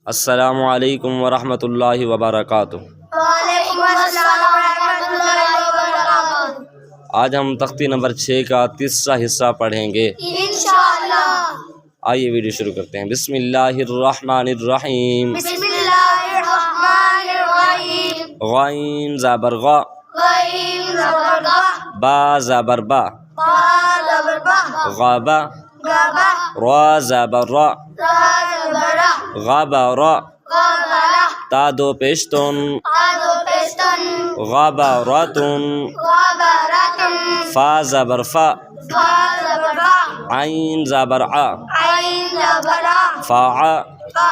अस्सलामु अलैकुम वरहमतुल्लाहि वबरकातुहू। वालेकुम अस्सलाम वरहमतुल्लाहि वबरकातुहू। आज हम तख्ती नंबर 6 का तीसरा हिस्सा पढ़ेंगे इंशाअल्लाह। आइए वीडियो शुरू करते हैं। बिस्मिल्लाहिर्रहमानिर्रहीम। बिस्मिल्लाहिर्रहमानिर्रहीम। गैन ज़बर गा, गैन ज़बर गा, बा ज़बर बा, बा ज़बर बा, गाबा, गाबा, रा ज़बर रा, रा ज़बर रा, गाबरा, गाबरा, ता दो पेशतुन, तादो पेस्तन, गाबरातुन, गाबरातन, फा ज़बर फा, फा ज़बर फा, आइन ज़बर आ, आइन ज़बर आ, फा, फा,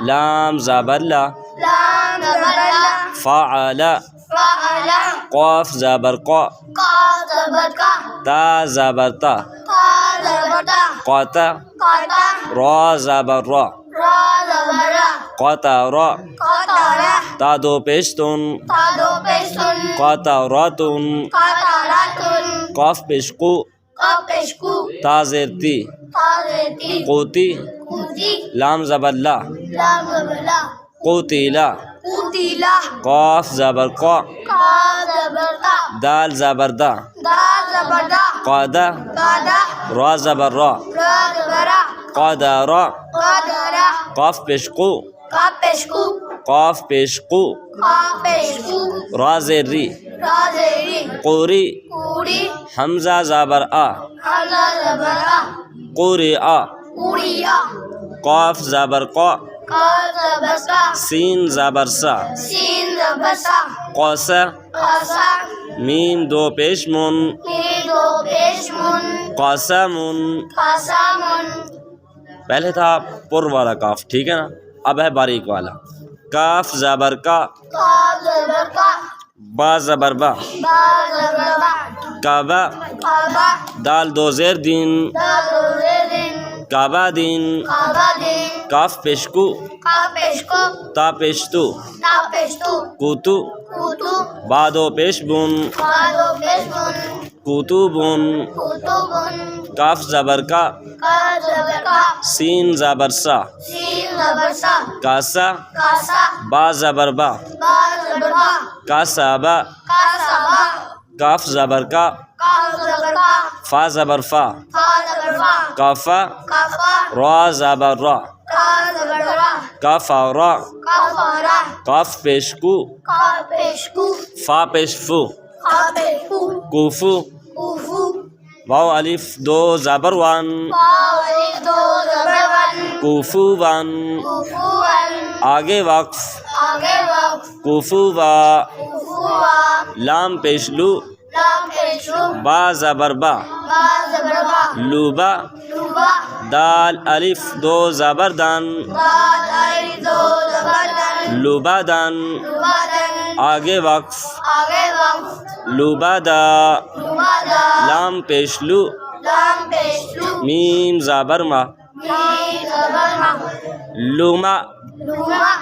लाम ज़बर ला, लाम ज़बर ला, फ़अला, फ़अला, क़ाफ ज़बर क़ा, काफ ज़बर का, ता ज़बर ता, ता ज़बर ता, क़ाता, काता, रा ज़बर रा, रा ज़बर रा, क़ातारा, कातारा, ता दो पेशतुन, तादो पेस्तन, क़ातारातुन, कातारातुन, क़ाफ पेश क़ु, काफ पेशकू, ता ज़ेर ती, ताज़ेती, क़ूती, कूती, लाम ज़बर ला, लाम ज़बर ला, क़ूतिला, कूतीला, क़ाफ ज़बर क़ा, काफ ज़बर का, दाल ज़बर दा, दाल ज़बर दा, क़ादा, कादा, रा ज़बर रा, रा ज़बर रा, क़ादारा, कादारा, क़ाफ पेश क़ु, काफ पेशकू, क़ाफ पेश क़ु, काफ पेशकू, रा ज़ेर री, रा ज़ेरी, क़ूरी, कूड़ी, हमज़ा ज़बर आ, हमज़ा ज़बर आ, क़ुरिआ, कूड़िया, क़ाफ ज़बर क़ा, काफ ज़बर सा, सीन ज़बर सा, सीन ज़बर सा, क़ौसा, कासा, मीम दो पेश मुन, मीदो पेशमुन, क़ासमुन। कासामुन, पहले था पुर वाला काफ, ठीक है ना। अब है बारीक वाला। काफ ज़बर का, काफ ज़बर का, बा ज़बर बा, बा ज़बर बा, काबा, काबा, दाल दो ज़ेर दिन, दादो ज़ेरिन, काबा दिन, काबा दिन, काफ पेशकु, काफ पेशको, ता पेशतु, ता पेशतू, कुतु, कूतू, बादो पेशबुन, बादो पेशमुन, कुतुबुन। कूतुबुन, काफ ज़बर का, काफ ज़बर का, सीन ज़बर सा, सीन ज़बर सा, कासा, कासा, बा ज़बर बा, बा ज़बर बा, कासाबा, कासाबा, काफ ज़बर का, काफ ज़बर का, फा ज़बर फा, फा ज़बर फा, काफा, काफा, रा ज़बर रा, का ज़बर रा, काफारा, काफारा, काफ पेशकु, काफ पेशकू, फा पेशफु, काफ पेशकू, कुफु, कूफू, वाव अलिफ दो ज़बर वन, वाली दो ज़बर वन, कुफु वन। कूफू वन, आगे वक्फ, आगे वक्फ, कुफु वा, कूफू वा, लाम पेशलु, लाम पेशू, बा ज़बर बा, बा ज़बर बा, लुबा, लूबा, दाल अलिफ दो ज़बर दान, दादाई दो ज़बर दन, लुबादन। लूबा दन, आगे वक्फ, आगे वक्फ, लुबादा, लूबा दा, लाम पेशलु, लाम पेशू, मीम ज़बर मा, मीम ज़बर मा, लुमा, लूमा,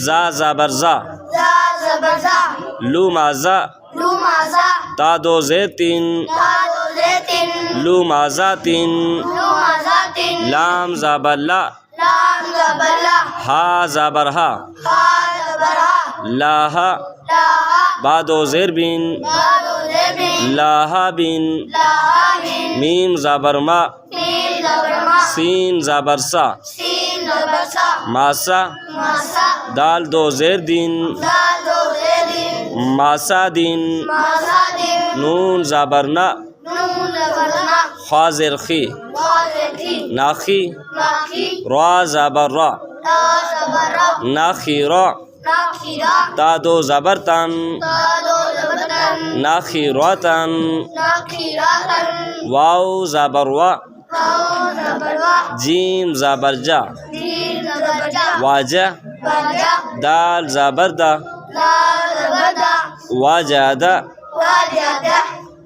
जा ज़बर जा, जा ज़बर जा, लुमाज़ा, लूमाज़ा, ता दो ज़ेर तीन, दादो ज़ेतिन, लुमाज़ा तीन, लूमाज़ा तिन, लाम ज़बर ला, लाम ज़बर ला, हा ज़बर हा, हा ज़बर हा, लाहा, लाहा, बा दो ज़ेर बिन, दादो ज़ेबिन, लाहा बिन, लाहा बिन, मीम ज़बर मा, मीम ज़बर मा, सीन ज़बर सा, सीन ज़बर सा, मासा, मासा, दाल दो ज़ेर दिन, दादो ज़ेदिन, मासा दिन, मासा दिन, नून ज़बर ना, नून ज़बर ना, खा ज़ेर खी, वाज़ेती, नाखी, नाखी, रा ज़बर रा, ता ज़बर रा, नाखीरा, नाखीरा, ता दो ज़बर तन, दादो ज़बर तन, नाखीरातन, नाखीरातन, वाव ज़बर वा, वाओ ज़बर वा, जीम ज़बर जा, जीम ज़बर जा, वाजा, वाजा, दाल ज़बर दा, दाल ज़बर दा, वाजादा, वाजादा,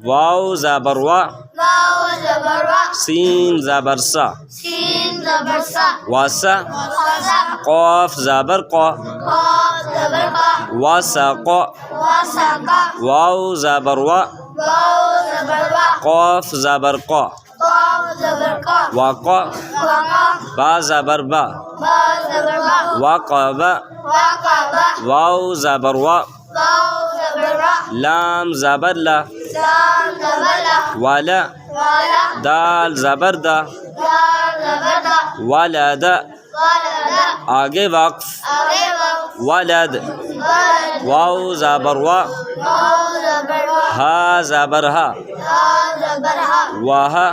वाव ज़बर वा, वाओ ज़बर वा, सीन ज़बर सा, सीन ज़बर सा, वासा, वासा, क़ाफ ज़बर क़ा, काफ ज़बर का, वासाक़ा, वासाका, वाव ज़बर वा, वाओ ज़बर वा, क़ाफ ज़बर क़ा, काफ ज़बर का, वाक़ा, वाका, बा ज़बर बा, बा ज़बर बा, वक़ब वक़ब, वाव ज़बर वा, वाव ज़बर वा, लाम ज़बर ला, लाम ज़बर ला, वाला वाला, दाल ज़बर दा, दाल ज़बर दा, वलद वलद, आगे वक्फ, आगे वक़्फ़, वलद वलद, वाव ज़बर वा, वाव ज़बर वा, हा ज़बर हा, हा ज़बर हा, वाह वाहा,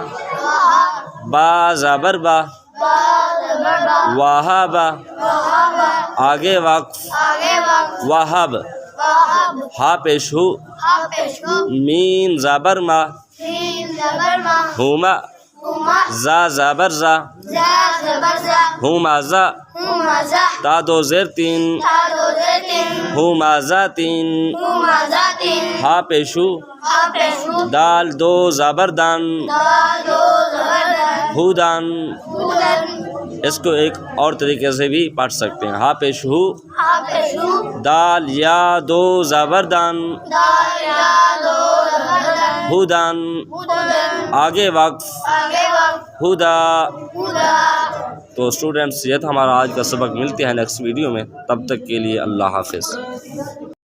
बा ज़बर बा, बा ज़बर बा, वहाबा वहाबा, आगे वक्फ, आगे वक़्फ़, वहब वहब, हा पेश हु, हा पेश हु, मीम ज़बर मा, सीन ज़बर मा, हुमा हुमा, जा ज़बर जा, जा ज़बर जा, हुमा जा, हुमा जा, ता दो ज़ेर तीन, था दो ज़ेर तीन, हुमा जा तीन, हुमा जा तीन, हा पेश हु, हा पेश हु, दाल दो ज़बर दान, दाल दो ज़बर दान, हुदान। हुदन, इसको एक और तरीके से भी पढ़ सकते हैं। हा पेश हु, हा पेश हु, दाल या दो ज़बर दान, दाल या दो ज़बर दान, हुदान हुदन, आगे वक्फ, आगे वक़्फ़, हुदा। हुदा। तो स्टूडेंट्स, ये था हमारा आज का सबक। मिलते हैं नेक्स्ट वीडियो में, तब तक के लिए अल्लाह हाफिज़।